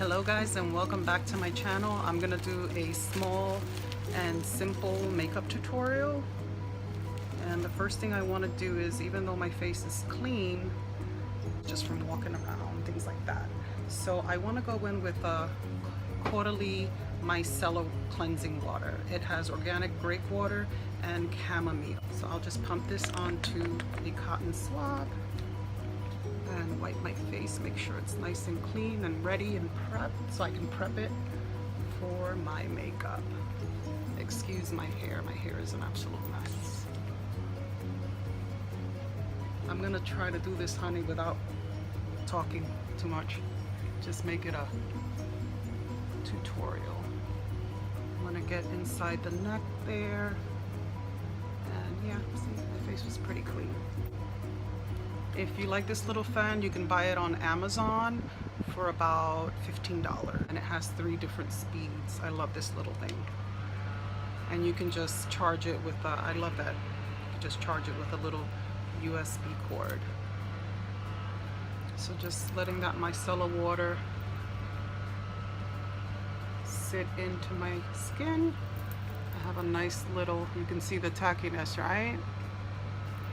Hello guys, and welcome back to my channel. I'm gonna do a small and simple makeup tutorial. And the first thing I want to do is, even though my face is clean just from walking around, things like that, so I want to go in with a Caudalie Micellar cleansing water. It has organic grape water and chamomile. So I'll just pump this onto a cotton swab and wipe my face, make sure it's nice and clean and ready and prepped so I can prep it for my makeup. Excuse my hair is an absolute mess. I'm gonna try to do this, honey, without talking too much. Just make it a tutorial. I'm gonna get inside the neck there, and yeah, see, the face was pretty clean. If you like this little fan, you can buy it on Amazon for about $15, and it has 3 different speeds. I love this little thing. And you can just charge it with I love that you just charge it with a little USB cord. So just letting that micellar water sit into my skin. I have a nice little, you can see the tackiness, right?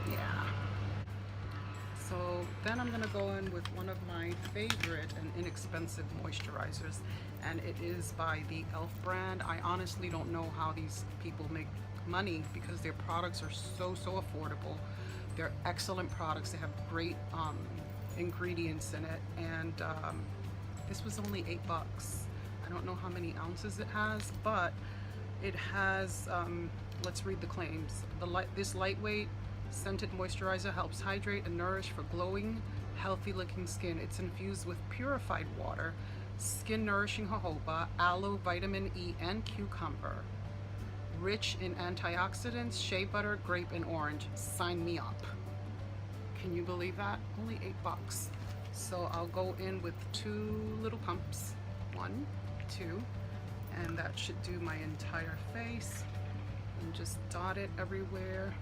Yeah. So then I'm gonna go in with one of my favorite and inexpensive moisturizers, and it is by the e.l.f. brand. I honestly don't know how these people make money because their products are so affordable. They're excellent products. They have great ingredients in it, and this was only $8. I don't know how many ounces it has, but it has, let's read the claims. This lightweight scented moisturizer helps hydrate and nourish for glowing, healthy looking skin. It's infused with purified water, skin nourishing jojoba, aloe, vitamin E, and cucumber. Rich in antioxidants, shea butter, grape, and orange. Sign me up. Can you believe that? Only $8. So I'll go in with 2 little pumps. 1, 2, and that should do my entire face. And just dot it everywhere.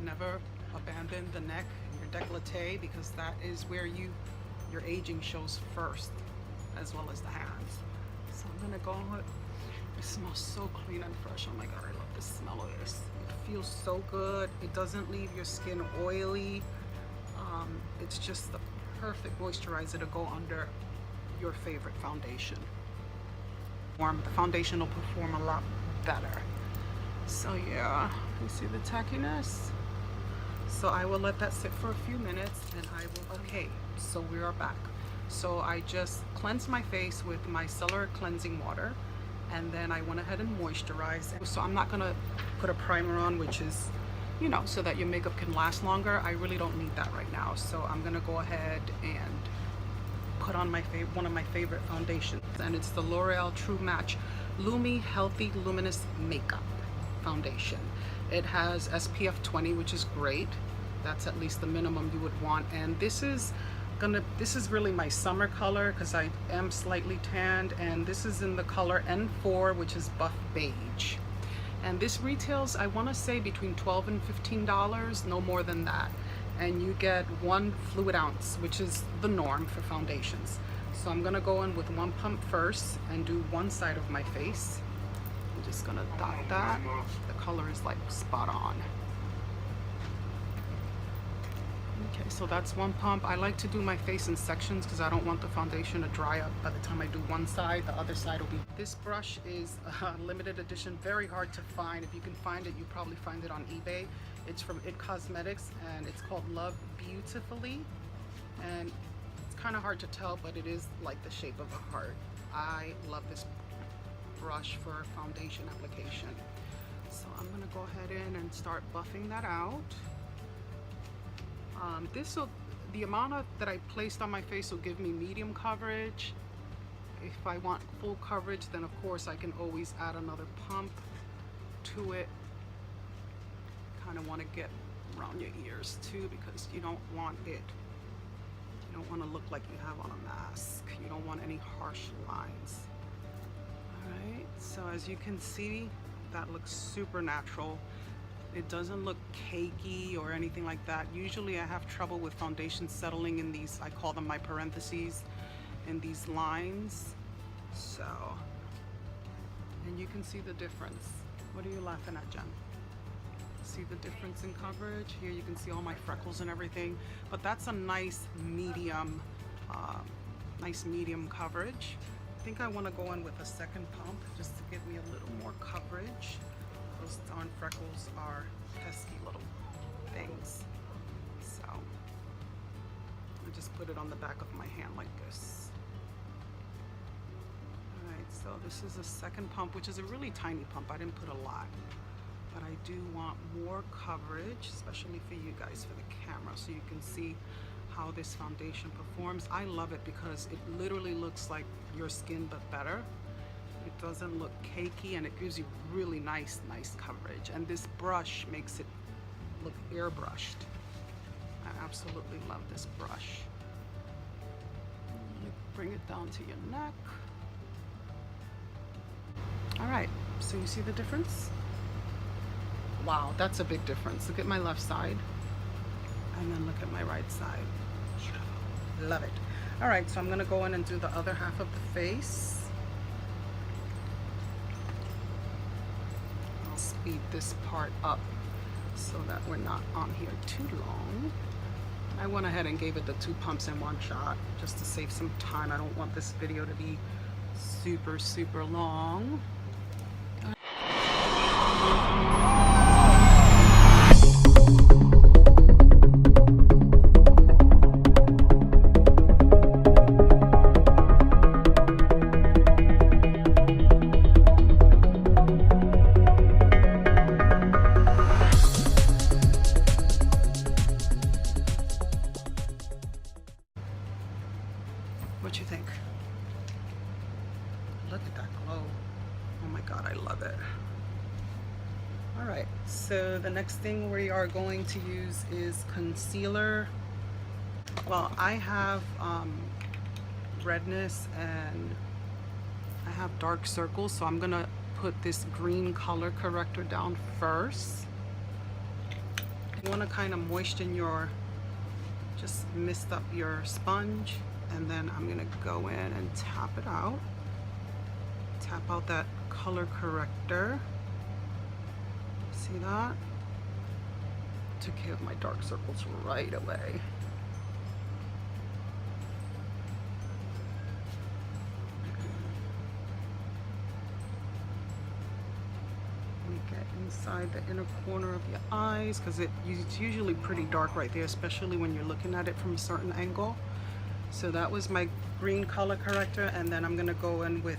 Never abandon the neck and your décolleté, because that is where your aging shows first, as well as the hands. So I'm gonna go with, it smells so clean and fresh. Oh my god, I love the smell of this. It feels so good. It doesn't leave your skin oily. It's just the perfect moisturizer to go under your favorite foundation. The foundation will perform a lot better. So yeah, you see the tackiness? So I will let that sit for a few minutes, and I will, okay, so we are back. So I just cleansed my face with micellar cleansing water, and then I went ahead and moisturized it. So I'm not gonna put a primer on, which is, you know, so that your makeup can last longer. I really don't need that right now. So I'm gonna go ahead and put on one of my favorite foundations, and it's the Loreal Truematch LUMI Healthy Luminous Makeup Foundation. It has SPF 20, which is great. That's at least the minimum you would want. And this is really my summer color, because I am slightly tanned, and this is in the color N4, which is buff beige. And this retails, I want to say, between $12 and $15, no more than that. And you get 1 fluid ounce, which is the norm for foundations. So I'm gonna go in with 1 pump first and do one side of my face. I'm just gonna dot that. The color is like spot on. Okay, so that's 1 pump. I like to do my face in sections because I don't want the foundation to dry up by the time I do one side. The other side will be. This brush is a limited edition, very hard to find. If you can find it, you probably find it on eBay. It's from xKathleen, and it's called Love Beautifully. And it's kind of hard to tell, but it is like the shape of a heart. I love this brush for foundation application. So I'm gonna go ahead and start buffing that out. The amount that I placed on my face will give me medium coverage. If I want full coverage, then of course I can always add another pump to it. Kind of want to get around your ears too, because you don't want it. You don't want to look like you have on a mask. You don't want any harsh lines. Alright, so as you can see, that looks super natural. It doesn't look cakey or anything like that. Usually I have trouble with foundations settling in these, I call them my parentheses, in these lines. So, and you can see the difference. What are you laughing at, Jen? See the difference in coverage? Here you can see all my freckles and everything, but that's a nice medium coverage. I think I want to go in with a second pump just to give me a little more coverage. Those darn freckles are pesky little things. So I just put it on the back of my hand like this. All right, so this is a second pump, which is a really tiny pump. I didn't put a lot, but I do want more coverage, especially for you guys, for the camera, so you can see how this foundation performs. I love it because it literally looks like your skin, but better. It doesn't look cakey, and it gives you really nice coverage. And this brush makes it look airbrushed. I absolutely love this brush. You bring it down to your neck. All right, so you see the difference? Wow, that's a big difference. Look at my left side, and then look at my right side. Love it. All right, so I'm gonna go in and do the other half of the face. I'll speed this part up so that we're not on here too long. I went ahead and gave it the 2 pumps in one shot just to save some time. I don't want this video to be super long. What you think? Look at that glow. Oh my God, I love it. All right, so the next thing we are going to use is concealer. Well, I have redness and I have dark circles, so I'm gonna put this green color corrector down first. You wanna kind of moisten your, just mist up your sponge, and then I'm gonna go in and tap it out. Tap out that color corrector. See that? Took care of my dark circles right away. Get inside the inner corner of your eyes, because it's usually pretty dark right there, especially when you're looking at it from a certain angle. So that was my green color corrector, and then I'm gonna go in with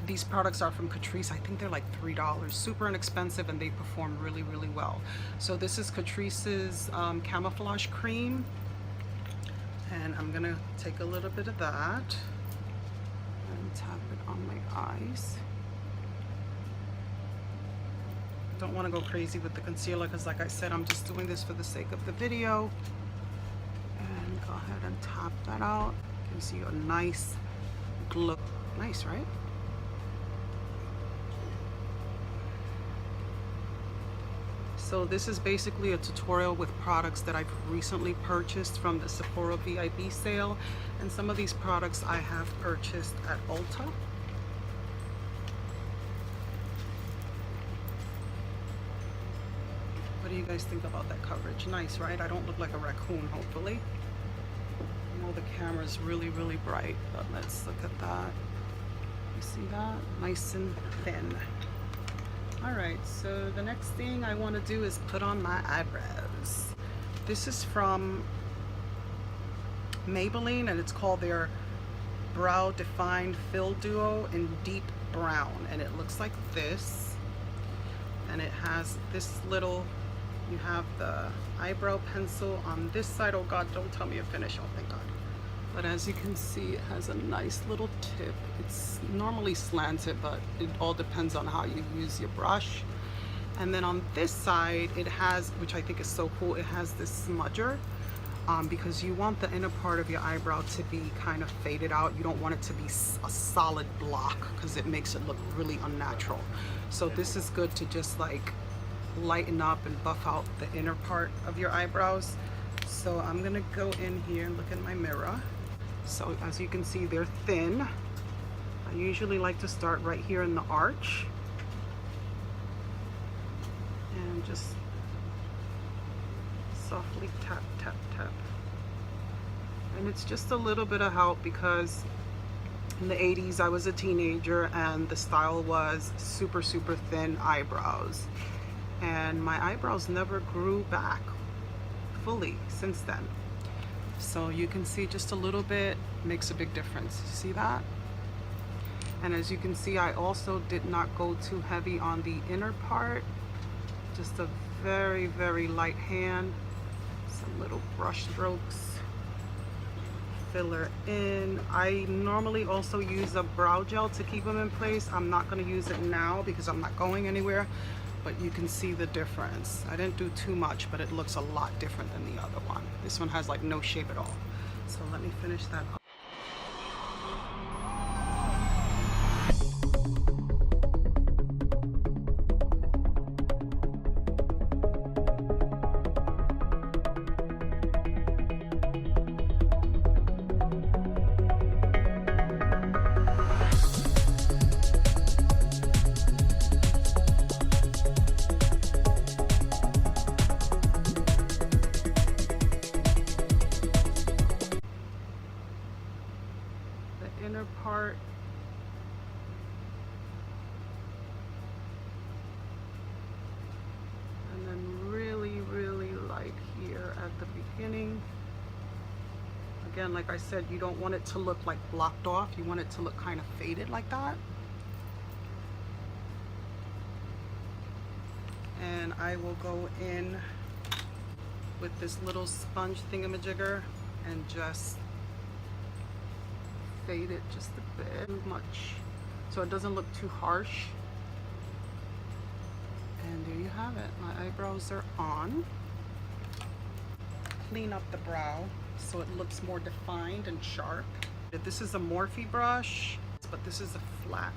these products are from Catrice. I think they're like $3, super inexpensive, and they perform really well. So this is Catrice's camouflage cream, and I'm gonna take a little bit of that and tap it on my eyes. Don't want to go crazy with the concealer because, like I said, I'm just doing this for the sake of the video. And go ahead and tap that out. You can see a nice glow. Nice, right? So this is basically a tutorial with products that I've recently purchased from the Sephora VIP sale, and some of these products I have purchased at Ulta. What do you guys think about that coverage? Nice, right? I don't look like a raccoon, hopefully. I know the camera's really bright, but let's look at that. You see that? Nice and thin. All right, so the next thing I want to do is put on my eyebrows. This is from Maybelline, and it's called their Brow Defined Fill Duo in Deep Brown, and it looks like this. And it has this little, you have the eyebrow pencil on this side. Oh God, don't tell me a finish. Oh, thank God. But as you can see, it has a nice little tip. It's normally slanted, but it all depends on how you use your brush. And then on this side, it has, which I think is so cool, it has this smudger, because you want the inner part of your eyebrow to be kind of faded out. You don't want it to be a solid block because it makes it look really unnatural. So this is good to just like lighten up and buff out the inner part of your eyebrows. So I'm gonna go in here and look in my mirror. So as you can see, they're thin. I usually like to start right here in the arch and just softly tap, tap, tap. And it's just a little bit of help because in the 80s I was a teenager and the style was super, super thin eyebrows. And my eyebrows never grew back fully since then. So you can see just a little bit makes a big difference. See that? And as you can see, I also did not go too heavy on the inner part. Just a very, very light hand. Some little brush strokes. Filler in. I normally also use a brow gel to keep them in place. I'm not going to use it now because I'm not going anywhere, but you can see the difference. I didn't do too much, but it looks a lot different than the other one. This one has like no shape at all. So let me finish that up. Inner part, and then really, really light here at the beginning. Again, like I said, you don't want it to look like blocked off. You want it to look kind of faded like that. And I will go in with this little sponge thingamajigger and just fade it just a bit too much so it doesn't look too harsh. And there you have it. My eyebrows are on. Clean up the brow so it looks more defined and sharp. This is a Morphe brush, but this is a flat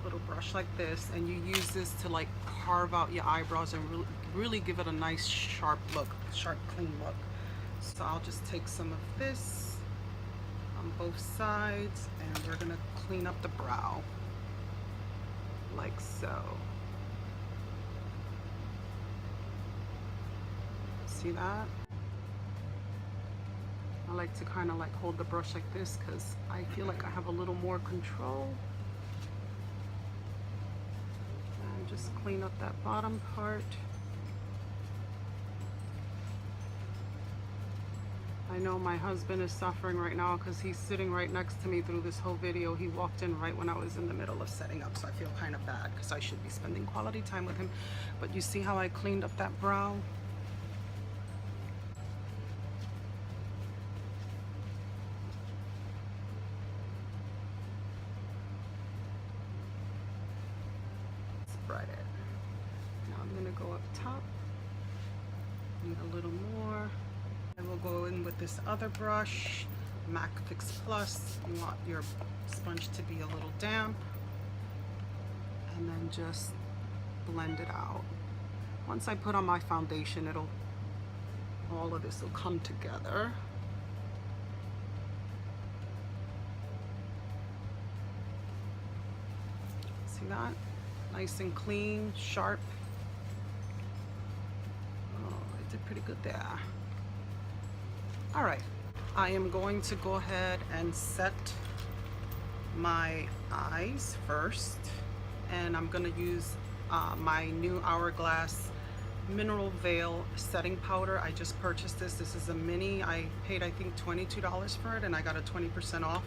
little brush like this, and you use this to like carve out your eyebrows and really give it a nice sharp look, sharp clean look. So I'll just take some of this on both sides and we're gonna clean up the brow like so. See that? I like to kind of like hold the brush like this because I feel like I have a little more control. And just clean up that bottom part. I know my husband is suffering right now because he's sitting right next to me through this whole video. He walked in right when I was in the middle of setting up, so I feel kind of bad because I should be spending quality time with him. But you see how I cleaned up that brow? Spread it. Now I'm gonna go up top. Need a little more. And we'll go in with this other brush, MAC Fix Plus. You want your sponge to be a little damp. And then just blend it out. Once I put on my foundation, all of this will come together. See that? Nice and clean, sharp. Oh, I did pretty good there. All right, I am going to go ahead and set my eyes first, and I'm gonna use my new Hourglass Mineral Veil setting powder. I just purchased this. This is a mini. I paid I think $22 for it, and I got a 20% off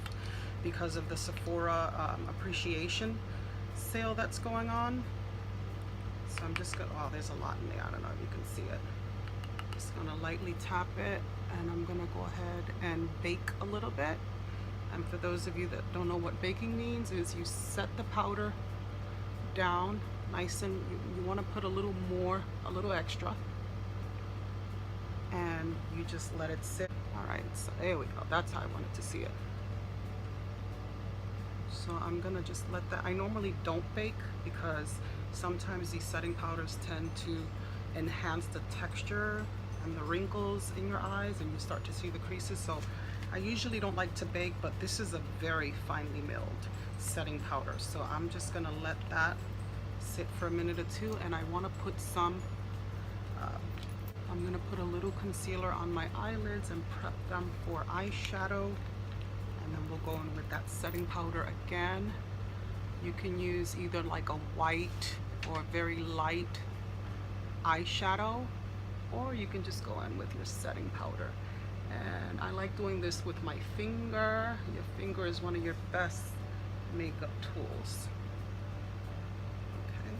because of the Sephora appreciation sale that's going on. So I'm just gonna, oh, there's a lot in there. I don't know if you can see it. Just gonna lightly tap it, and I'm gonna go ahead and bake a little bit. And for those of you that don't know what baking means, is you set the powder down nice, and you want to put a little more, a little extra, and you just let it sit. All right, so there we go. That's how I wanted to see it. So I'm gonna just let that. I normally don't bake because sometimes these setting powders tend to enhance the texture and the wrinkles in your eyes, and you start to see the creases. So I usually don't like to bake, but this is a very finely milled setting powder. So I'm just gonna let that sit for a minute or two, and I wanna put some, I'm gonna put a little concealer on my eyelids and prep them for eyeshadow. And then we'll go in with that setting powder again. You can use either like a white or very light eyeshadow, or you can just go in with your setting powder. And I like doing this with my finger. Your finger is one of your best makeup tools. Okay,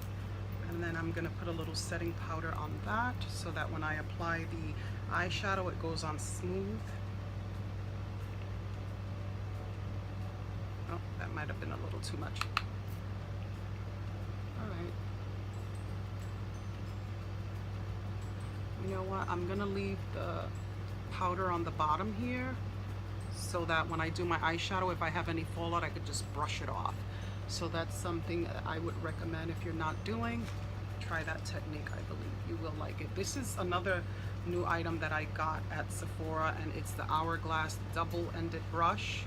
and then I'm gonna put a little setting powder on that so that when I apply the eyeshadow, it goes on smooth. Oh, that might have been a little too much. All right. You know what? I'm gonna leave the powder on the bottom here so that when I do my eyeshadow, if I have any fallout, I could just brush it off. So that's something that I would recommend if you're not doing. Try that technique. I believe you will like it. This is another new item that I got at Sephora, and it's the Hourglass double-ended brush.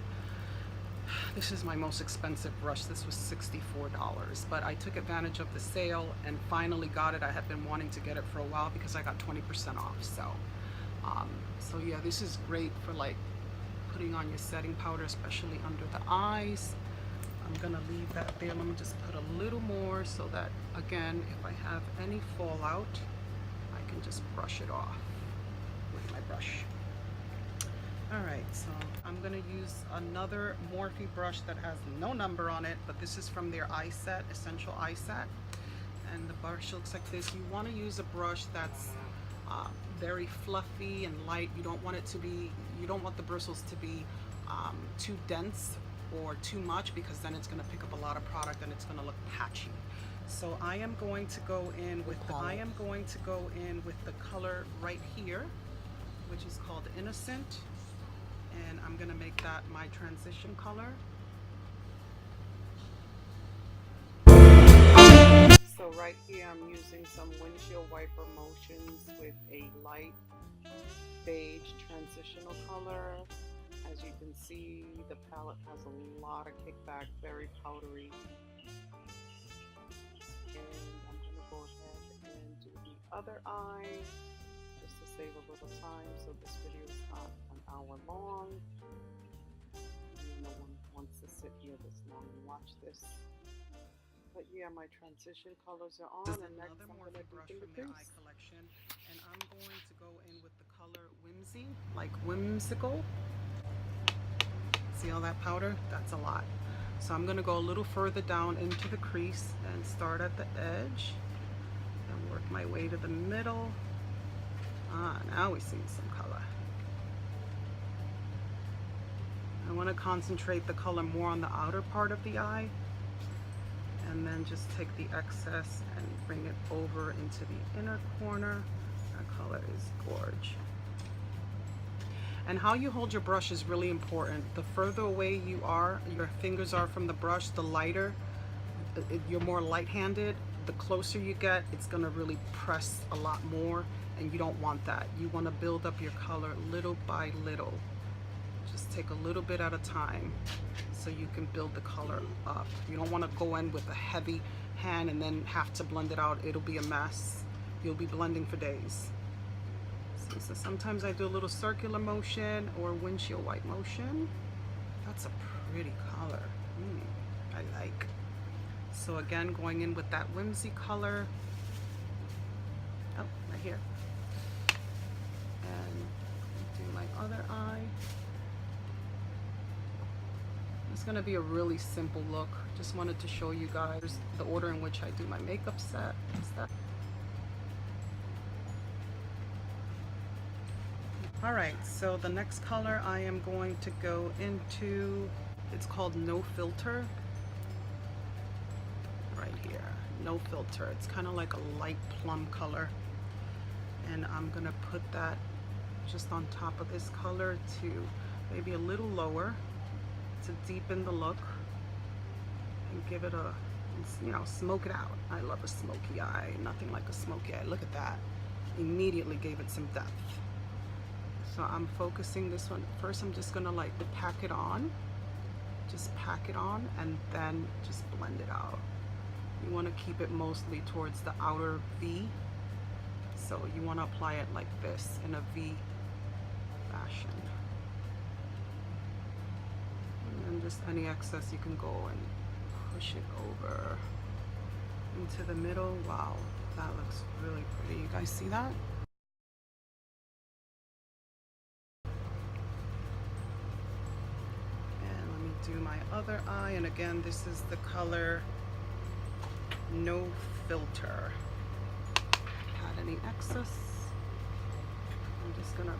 This is my most expensive brush. This was $64, but I took advantage of the sale and finally got it. I had been wanting to get it for a while because I got 20% off. So yeah, this is great for like putting on your setting powder, especially under the eyes. I'm gonna leave that there. Let me just put a little more so that, again, if I have any fallout, I can just brush it off with my brush. All right, so I'm gonna use another Morphe brush that has no number on it, but this is from their eye set, Essential Eye Set. And the brush looks like this. You wanna use a brush that's very fluffy and light. You don't want it to be, you don't want the bristles to be too dense or too much, because then it's gonna pick up a lot of product and it's gonna look patchy. So I am going to go in with the color right here, which is called Innocent. And I'm gonna make that my transition color. So right here I'm using some windshield wiper motions with a light beige transitional color. As you can see, the palette has a lot of kickback, very powdery. And I'm gonna go ahead and do the other eye just to save a little time, so this video is not an hour long. No one wants to sit here this long and watch this. But yeah, my transition colors are on, and next I'm going to brush from their eye collection, and I'm going to go in with the color Whimsy, like whimsical. See all that powder? That's a lot. So I'm going to go a little further down into the crease and start at the edge and work my way to the middle. Now we see some color. I want to concentrate the color more on the outer part of the eye, and then just take the excess and bring it over into the inner corner. That color is gorge. And how you hold your brush is really important. The further away your fingers are from the brush, the lighter, you're more light-handed. The closer you get, it's gonna really press a lot more, and you don't want that. You wanna build up your color little by little. Just take a little bit at a time so you can build the color up. You don't want to go in with a heavy hand and then have to blend it out. It'll be a mess. You'll be blending for days. So sometimes I do a little circular motion or windshield wipe motion. That's a pretty color. I like. So again, going in with that whimsy color. Oh, right here. And do my other eye. It's going to be a really simple look. Just wanted to show you guys the order in which I do my makeup set. Alright, so the next color I am going to go into, it's called No Filter. Right here, No Filter. It's kind of like a light plum color. And I'm going to put that just on top of this color to maybe a little lower, to deepen the look and give it a, you know, smoke it out. I love a smoky eye. Nothing like a smoky eye. Look at that. Immediately gave it some depth. So I'm focusing this one. First I'm just gonna like pack it on. Just pack it on and then just blend it out. You want to keep it mostly towards the outer V. So you want to apply it like this in a V fashion. And then just any excess you can go and push it over into the middle. Wow, that looks really pretty. You guys see that? And let me do my other eye. And again, this is the color No Filter. Had any excess? I'm just gonna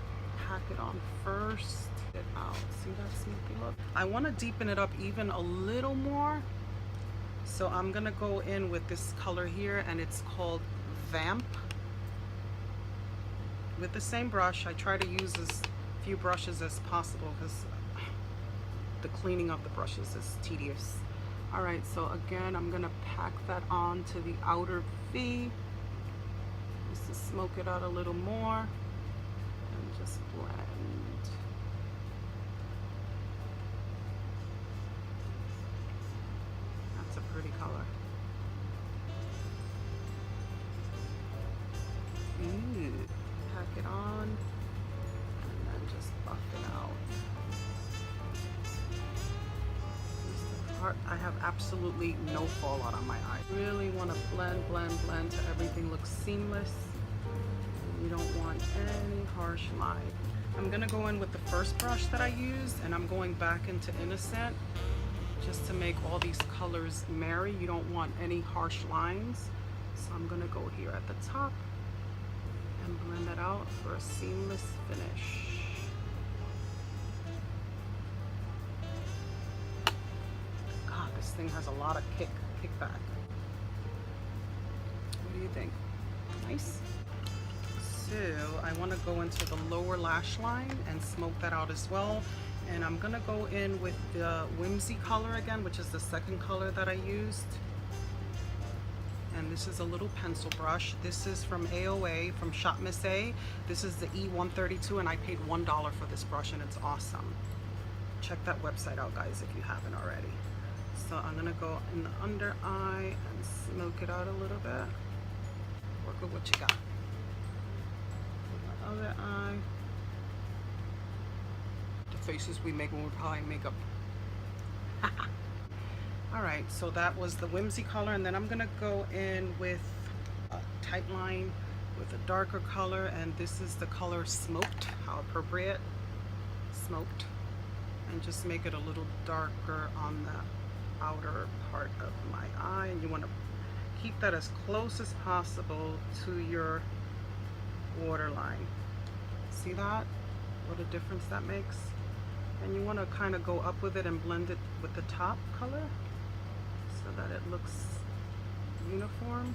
pack it on first. Get out. See that smoky look? I want to deepen it up even a little more. So I'm gonna go in with this color here, and it's called Vamp. With the same brush, I try to use as few brushes as possible because the cleaning of the brushes is tedious. All right, so again, I'm gonna pack that on to the outer V, just to smoke it out a little more, and just blend. That's a pretty color. Ooh. Pack it on, and then just buff it out. I have absolutely no fallout on my eye. Really want to blend, blend, blend till everything looks seamless. You don't want any harsh line. I'm gonna go in with the first brush that I used, and I'm going back into Innocent just to make all these colors marry. You don't want any harsh lines. So I'm gonna go here at the top and blend that out for a seamless finish. This thing has a lot of kickback. What do you think? Nice. So I want to go into the lower lash line and smoke that out as well. And I'm gonna go in with the Whimsy color again, which is the second color that I used. And this is a little pencil brush. This is from AOA, from Shop Miss A. This is the E132, and I paid $1 for this brush, and it's awesome. Check that website out, guys, if you haven't already. So I'm gonna go in the under eye and smoke it out a little bit. Work with what you got. The other eye. The faces we make when we're applying makeup. All right, so that was the Whimsy color, and then I'm gonna go in with a tight line with a darker color, and this is the color Smoked. How appropriate. Smoked. And just make it a little darker on the outer part of my eye, and you want to keep that as close as possible to your waterline. See that? What a difference that makes. And you want to kind of go up with it and blend it with the top color so that it looks uniform.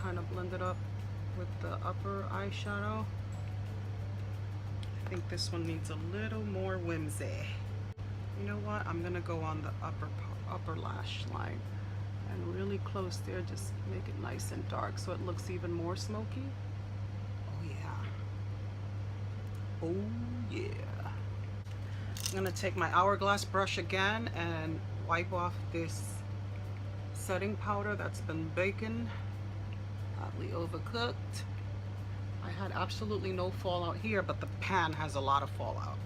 Kind of blend it up with the upper eyeshadow. I think this one needs a little more whimsy. You know what? I'm gonna go on the upper lash line and really close there. Just make it nice and dark so it looks even more smoky. Oh yeah. Oh yeah. I'm gonna take my Hourglass brush again and wipe off this setting powder that's been baking. Probably overcooked. I had absolutely no fallout here, but the pan has a lot of fallout.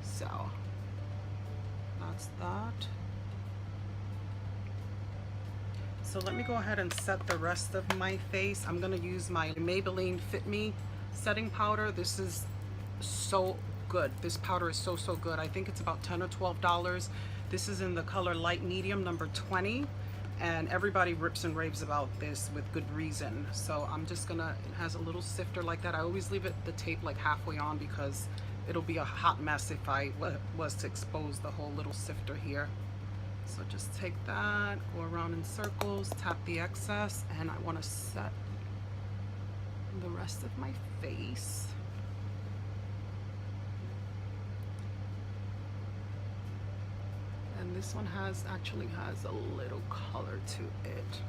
So that's that. So let me go ahead and set the rest of my face. I'm gonna use my Maybelline Fit Me setting powder. This is so good. This powder is so good. I think it's about $10 or $12. This is in the color light medium, number 20. And everybody rips and raves about this with good reason. So I'm just gonna, it has a little sifter like that. I always leave the tape like halfway on because it'll be a hot mess if I was to expose the whole little sifter here. So just take that, go around in circles, tap the excess, and I wanna set the rest of my face. And this one actually has a little color to it.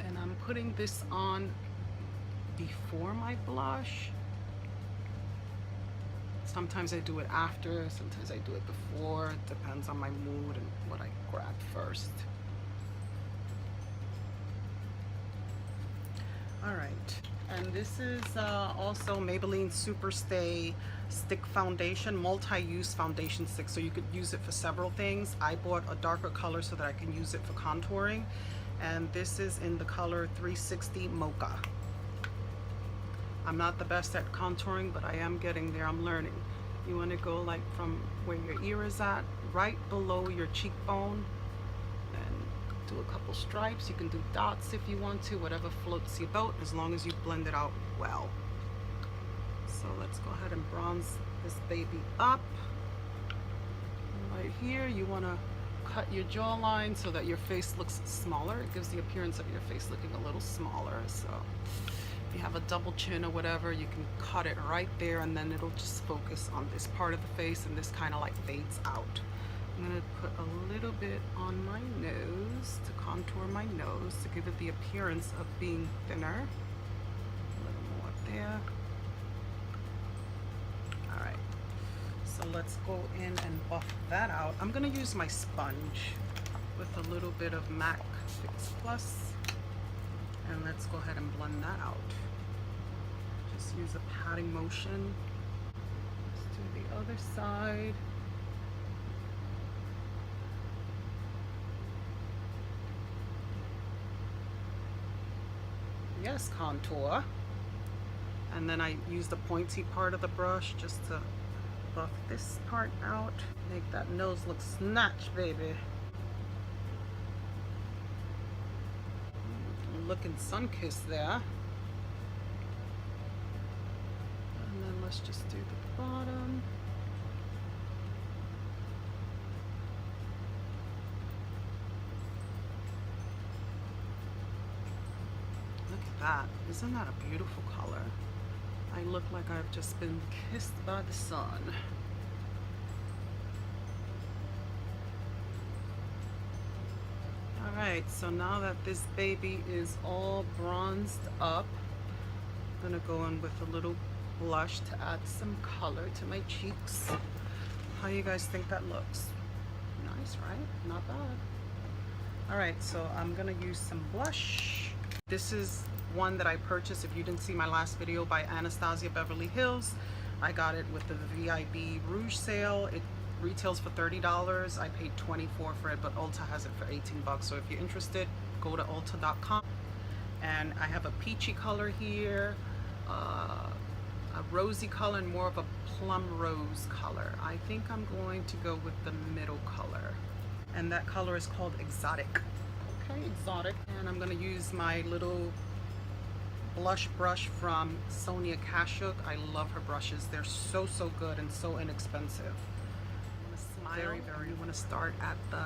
And I'm putting this on before my blush. Sometimes I do it after, sometimes I do it before. It depends on my mood and what I grab first. All right, and this is also Maybelline Superstay Stick Foundation, multi-use foundation stick. So you could use it for several things. I bought a darker color so that I can use it for contouring. And this is in the color 360 Mocha. I'm not the best at contouring, but I am getting there, I'm learning. You wanna go like from where your ear is at, right below your cheekbone, and do a couple stripes. You can do dots if you want to, whatever floats your boat, as long as you blend it out well. So let's go ahead and bronze this baby up. Right here, you wanna cut your jawline so that your face looks smaller. It gives the appearance of your face looking a little smaller. So if you have a double chin or whatever, you can cut it right there, and then it'll just focus on this part of the face, and this kind of like fades out. I'm gonna put a little bit on my nose to contour my nose to give it the appearance of being thinner. A little more there. All right, so let's go in and buff that out. I'm gonna use my sponge with a little bit of MAC Fix Plus. And let's go ahead and blend that out. Just use a patting motion. Let's do the other side. Yes, contour. And then I use the pointy part of the brush just to buff this part out. Make that nose look snatched, baby. Looking sun-kissed there. And then let's just do the bottom. Look at that. Isn't that a beautiful color? I look like I've just been kissed by the sun. Alright, so now that this baby is all bronzed up, I'm gonna go in with a little blush to add some color to my cheeks. How you guys think that looks? Nice, right? Not bad. Alright, so I'm gonna use some blush. This is one that I purchased, if you didn't see my last video, by Anastasia Beverly Hills. I got it with the VIB Rouge sale. It retails for $30. I paid $24 for it, but Ulta has it for 18 bucks. So if you're interested, go to ulta.com. And I have a peachy color here, a rosy color, and more of a plum rose color. I think I'm going to go with the middle color. And that color is called Exotic. Okay, Exotic. And I'm gonna use my little blush brush from Sonia Kashuk. I love her brushes. They're so good and so inexpensive. Smile. You want to start at the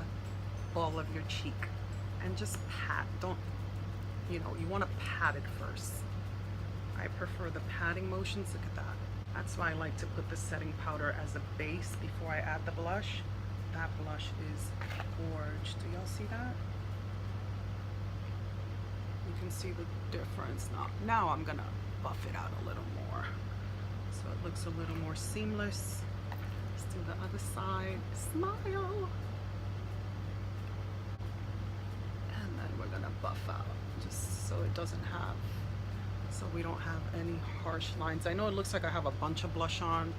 ball of your cheek and just pat. Don't, you want to pat it first. I prefer the patting motions. Look at that. That's why I like to put the setting powder as a base before I add the blush. That blush is gorgeous. Do y'all see that? You can see the difference. Now I'm gonna buff it out a little more so it looks a little more seamless. Let's do the other side. Smile. And then we're gonna buff out just so it doesn't have, so we don't have any harsh lines. I know it looks like I have a bunch of blush on,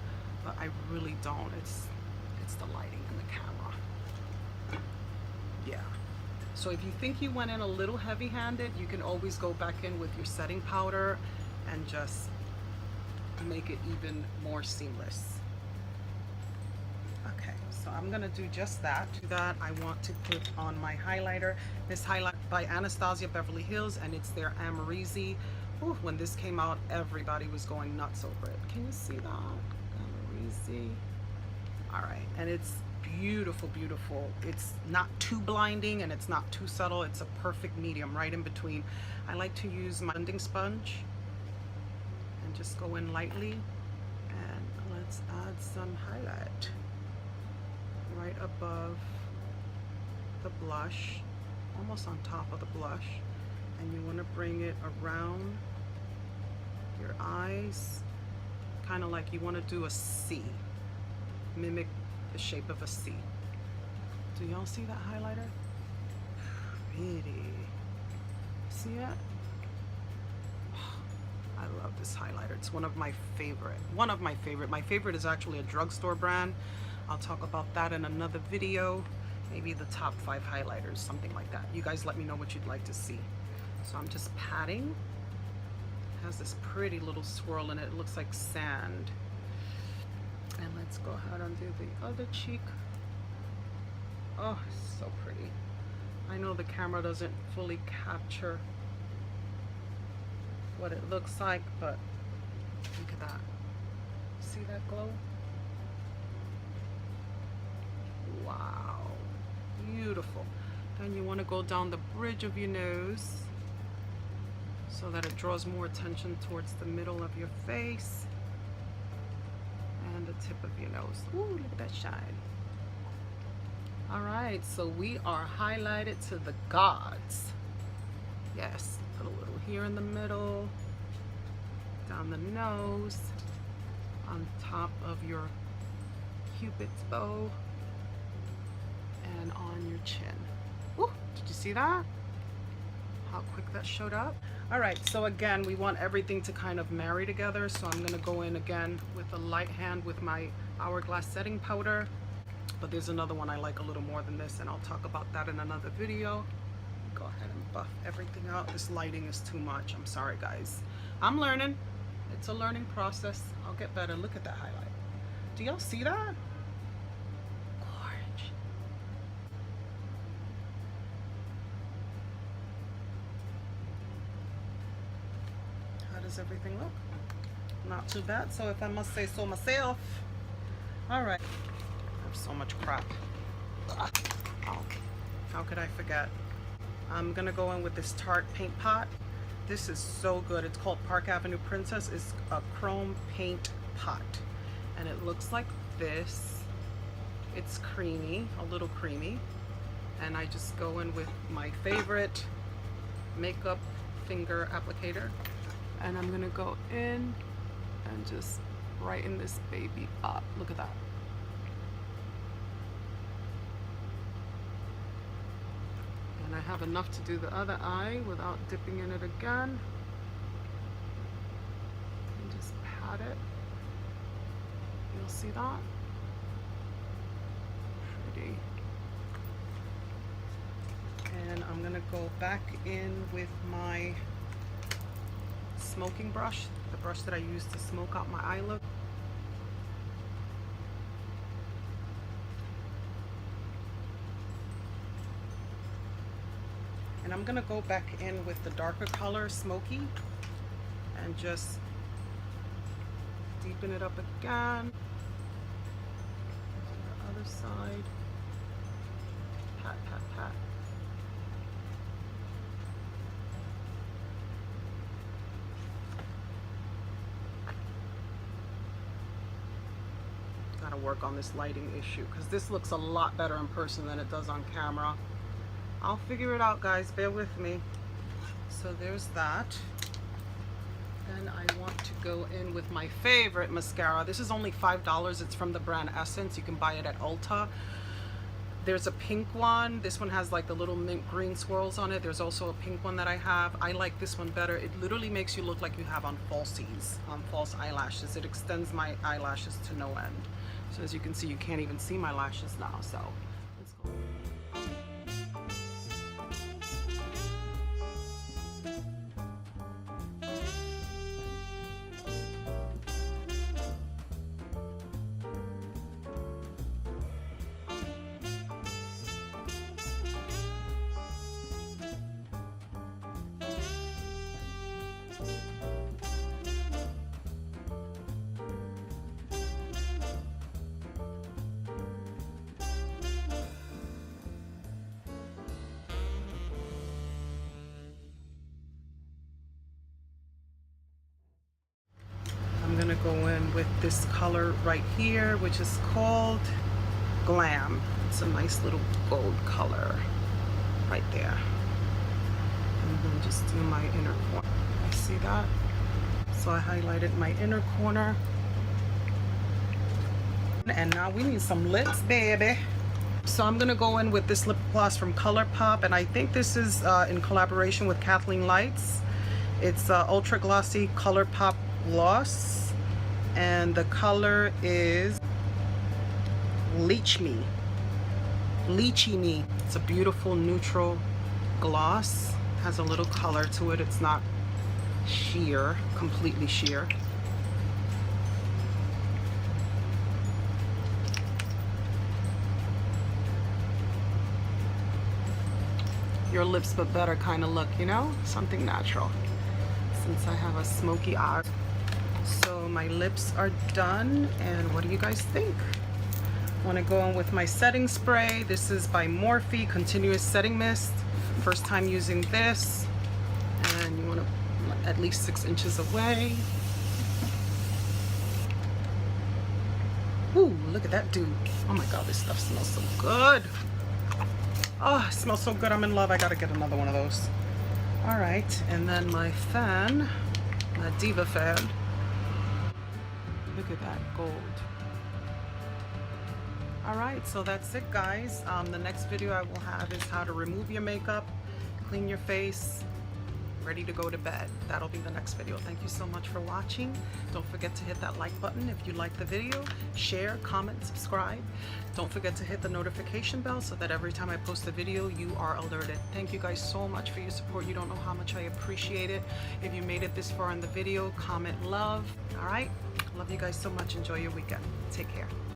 but I really don't. It's the lighting in the camera. Yeah. So if you think you went in a little heavy-handed, you can always go back in with your setting powder and just make it even more seamless. Okay, so I'm gonna do just that. To that, I want to put on my highlighter. This highlight by Anastasia Beverly Hills, and it's their Amrezy. Ooh, when this came out, everybody was going nuts over it. Can you see that? Amrezy. All right, and it's beautiful, beautiful. It's not too blinding and it's not too subtle. It's a perfect medium, right in between. I like to use my blending sponge and just go in lightly, and let's add some highlight. right above the blush, almost on top of the blush, and you want to bring it around your eyes, kind of like you want to do a C, mimic the shape of a C. Do y'all see that highlighter? Pretty. See it? I love this highlighter. It's one of my favorite. My favorite is actually a drugstore brand. I'll talk about that in another video. Maybe the top 5 highlighters, something like that. You guys let me know what you'd like to see. So I'm just patting. It has this pretty little swirl in it. It looks like sand. And let's go ahead and do the other cheek. Oh, so pretty. I know the camera doesn't fully capture what it looks like, but look at that. See that glow? Wow, beautiful. Then you want to go down the bridge of your nose so that it draws more attention towards the middle of your face and the tip of your nose. Ooh, look at that shine. All right, so we are highlighted to the gods. Yes, put a little here in the middle, down the nose, on top of your Cupid's bow, and on your chin. Woo, did you see that? How quick that showed up? All right, so again, we want everything to kind of marry together, so I'm gonna go in again with a light hand with my Hourglass setting powder. But there's another one I like a little more than this, and I'll talk about that in another video. Go ahead and buff everything out. This lighting is too much. I'm sorry, guys. I'm learning. It's a learning process. I'll get better. Look at that highlight. Do y'all see that? Gorge. How does everything look? Not too bad. So if I must say so myself. All right. So much crap. Ugh. Oh, how could I forget? I'm gonna go in with this Tarte paint pot. This is so good. It's called Park Avenue Princess. It's a chrome paint pot, and it looks like this. It's creamy, a little creamy, and I just go in with my favorite makeup finger applicator, and I'm gonna go in and just brighten this baby up. Look at that. And I have enough to do the other eye without dipping in it again. And just pat it. You'll see that? Pretty. And I'm gonna go back in with my smoking brush, the brush that I use to smoke out my eye look. And I'm gonna go back in with the darker color, Smokey, and just deepen it up again. The other side. Pat, pat, pat. Gotta work on this lighting issue, because this looks a lot better in person than it does on camera. I'll figure it out, guys, bear with me. So there's that. Then I want to go in with my favorite mascara. This is only $5. It's from the brand Essence. You can buy it at Ulta. There's a pink one. This one has like the little mint green swirls on it. There's also a pink one that I have. I like this one better. It literally makes you look like you have on falsies, on false eyelashes. It extends my eyelashes to no end. So as you can see, you can't even see my lashes now. So let's go. I'm gonna go in with this color right here, which is called Glam. It's a nice little gold color right there. And then just do my inner corner. I see that. So I highlighted my inner corner. And now we need some lips, baby. So I'm gonna go in with this lip gloss from Colourpop, and I think this is in collaboration with Kathleen Lights. It's Ultra Glossy Colourpop Gloss, and the color is Leech Me. Lychee Me. It's a beautiful neutral gloss. Has a little color to it. It's not sheer, completely sheer. Your lips but better kind of look, you know? Something natural. Since I have a smoky eye. So my lips are done, and what do you guys think? I want to go in with my setting spray. This is by Morphe Continuous Setting Mist. First time using this, and you want to at least 6 inches away. Ooh, look at that dude. Oh my god, this stuff smells so good. Oh, it smells so good. I'm in love. I gotta get another one of those. All right, and then my fan, my Diva fan. Look at that gold. All right, so that's it, guys. The next video I will have is how to remove your makeup, clean your face, ready to go to bed. That'll be the next video. Thank you so much for watching. Don't forget to hit that like button if you like the video. Share, comment, subscribe. Don't forget to hit the notification bell so that every time I post a video, you are alerted. Thank you guys so much for your support. You don't know how much I appreciate it. If you made it this far in the video, comment love. All right, love you guys so much. Enjoy your weekend. Take care.